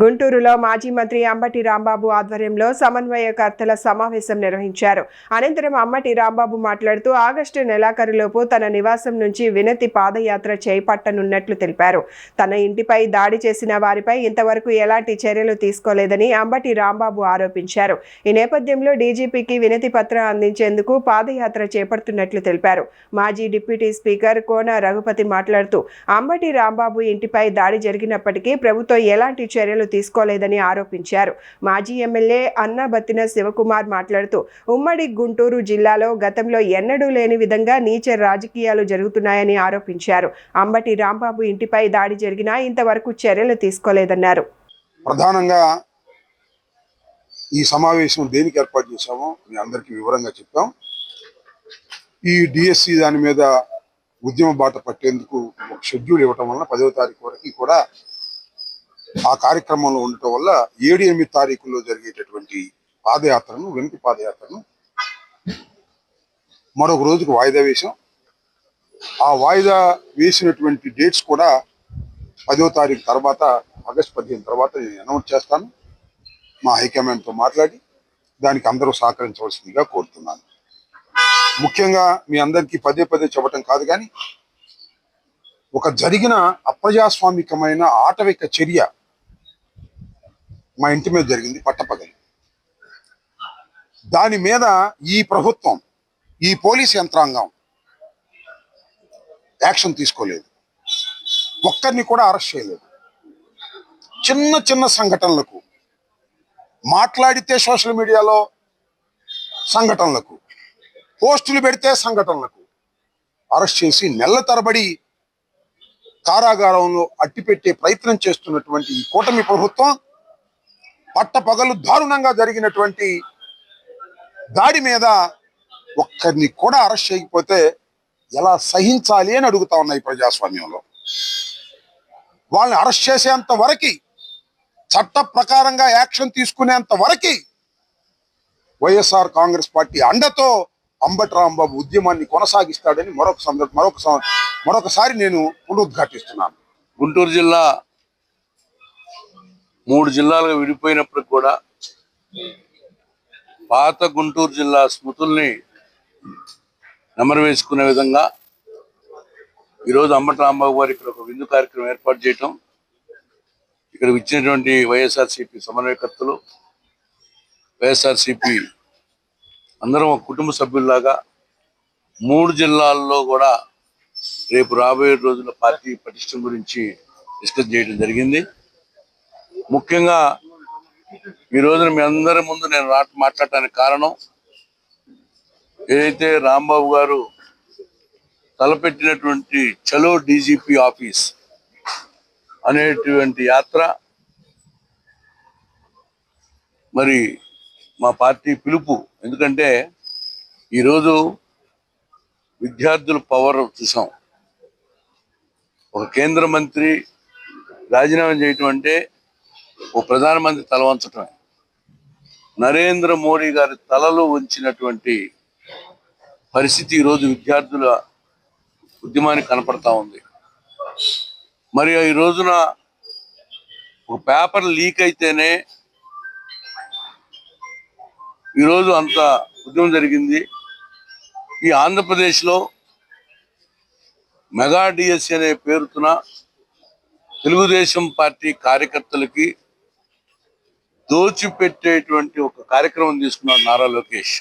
గుంటూరులో మాజీ మంత్రి అంబటి రాంబాబు ఆధ్వర్యంలో సమన్వయకర్తల సమావేశం నిర్వహించారు. అనంతరం అంబటి రాంబాబు మాట్లాడుతూ ఆగస్టు నెలాఖరులోపు తన నివాసం నుంచి వినతి పాదయాత్ర చేపట్టనున్నట్లు తెలిపారు. తన ఇంటిపై దాడి చేసిన వారిపై ఇంతవరకు ఎలాంటి చర్యలు తీసుకోలేదని అంబటి రాంబాబు ఆరోపించారు. ఈ నేపథ్యంలో డీజీపీకి వినతి పత్రం అందించేందుకు పాదయాత్ర చేపడుతున్నట్లు తెలిపారు. మాజీ డిప్యూటీ స్పీకర్ కోన రఘుపతి మాట్లాడుతూ అంబటి రాంబాబు ఇంటిపై దాడి జరిగినప్పటికీ ప్రభుత్వం ఎలాంటి చర్యలు తీసుకోలేదని ఆరోపించారు. మాజీ ఎమ్మెల్యే అన్నబత్తిన శివకుమార్ మాట్లాడుతూ ఉమ్మడి గుంటూరు జిల్లాలో గతంలో ఎన్నడూ లేని విధంగా నీచ రాజకీయాలు జరుగుతున్నాయని ఆరోపించారు. అంబటి రాంబాబు ఇంటిపై దాడి జరిగినా ఇంతవరకు చర్యలు తీసుకోలేదన్నారు. ప్రధానంగా ఈ సమావేశం దేనికి ఏర్పాటు చేశామో మీ అందరికీ వివరంగా చెప్పాం. ఈ డిఎస్సి దాని మీద ఉద్యమ బాట పట్టేందుకు ఒక షెడ్యూల్ ఇవ్వటం వలన 10వ తారీఖు వరకు కూడా ఆ కార్యక్రమంలో ఉండటం వల్ల 7-8 తారీఖుల్లో జరిగేటటువంటి పాదయాత్రను, వినతి పాదయాత్రను మరొక రోజుకు వాయిదా వేశాం. ఆ వాయిదా వేసినటువంటి డేట్స్ కూడా 10వ తారీఖు తర్వాత, ఆగస్టు 15 తర్వాత నేను అనౌన్స్ చేస్తాను. మా హైకమాండ్తో మాట్లాడి దానికి అందరూ సహకరించవలసిందిగా కోరుతున్నాను. ముఖ్యంగా మీ అందరికీ పదే చెప్పటం కాదు, కానీ ఒక జరిగిన అప్రజాస్వామికమైన ఆటవిక చర్య మా ఇంటి మీద జరిగింది పట్టపగలి. దాని మీద ఈ ప్రభుత్వం, ఈ పోలీస్ యంత్రాంగం యాక్షన్ తీసుకోలేదు. ఒక్కరిని కూడా అరెస్ట్ చేయలేదు. చిన్న సంఘటనలకు, మాట్లాడితే సోషల్ మీడియాలో సంఘటనలకు, పోస్టులు పెడితే సంఘటనలకు అరెస్ట్ చేసి నెలల తరబడి కారాగారంలో అట్టిపెట్టే ప్రయత్నం చేస్తున్నటువంటి ఈ కూటమి ప్రభుత్వం పట్టపగలు దారుణంగా జరిగినటువంటి దాడి మీద ఒక్కరిని కూడా అరెస్ట్ చేయకపోతే ఎలా సహించాలి అని అడుగుతా ఉన్నాయి. ప్రజాస్వామ్యంలో వాళ్ళని అరెస్ట్ చేసేంత వరకు, చట్ట ప్రకారంగా యాక్షన్ తీసుకునేంత వరకు వైఎస్ఆర్ కాంగ్రెస్ పార్టీ అండతో అంబటి రాంబాబు ఉద్యమాన్ని కొనసాగిస్తాడని మరొకసారి నేను పునరుద్ఘాటిస్తున్నాను. గుంటూరు జిల్లా 3 జిల్లాలుగా విడిపోయినప్పుడు కూడా పాత గుంటూరు జిల్లా స్మృతుల్ని నెమరు వేసుకునే విధంగా ఈరోజు అంబటి రాంబాబు గారు ఇక్కడ ఒక విందు కార్యక్రమం ఏర్పాటు చేయటం, ఇక్కడ ఇచ్చినటువంటి వైఎస్ఆర్సీపీ సమన్వయకర్తలు, వైఎస్ఆర్సీపీ అందరం ఒక కుటుంబ సభ్యుల్లాగా 3 జిల్లాల్లో కూడా రేపు రాబోయే రోజుల పార్టీ పటిష్టం గురించి డిస్కస్ చేయడం జరిగింది. ముఖ్యంగా ఈ రోజున మీ అందరి ముందు నేను మాట్లాడటానికి కారణం, ఏదైతే రాంబాబు గారు తలపెట్టినటువంటి చలో డీజీపీ ఆఫీస్ అనేటువంటి యాత్ర, మరి మా పార్టీ పిలుపు. ఎందుకంటే ఈరోజు విద్యార్థుల పవర్ చూసాం. ఒక కేంద్ర మంత్రి రాజీనామా చేయటం అంటే ఓ ప్రధానమంత్రి తల వంచటమే. నరేంద్ర మోడీ గారి తలలో ఉంచినటువంటి పరిస్థితి ఈరోజు విద్యార్థుల ఉద్యమానికి కనపడతా ఉంది. మరి ఈ రోజున ఒక పేపర్ లీక్ అయితేనే ఈరోజు అంత ఉద్యమం జరిగింది. ఈ ఆంధ్రప్రదేశ్లో మెగా డిఎస్సి అనే పేరుతున్న తెలుగుదేశం పార్టీ కార్యకర్తలకి దోచిపెట్టేటువంటి ఒక కార్యక్రమం తీసుకున్నాడు నారా లోకేష్.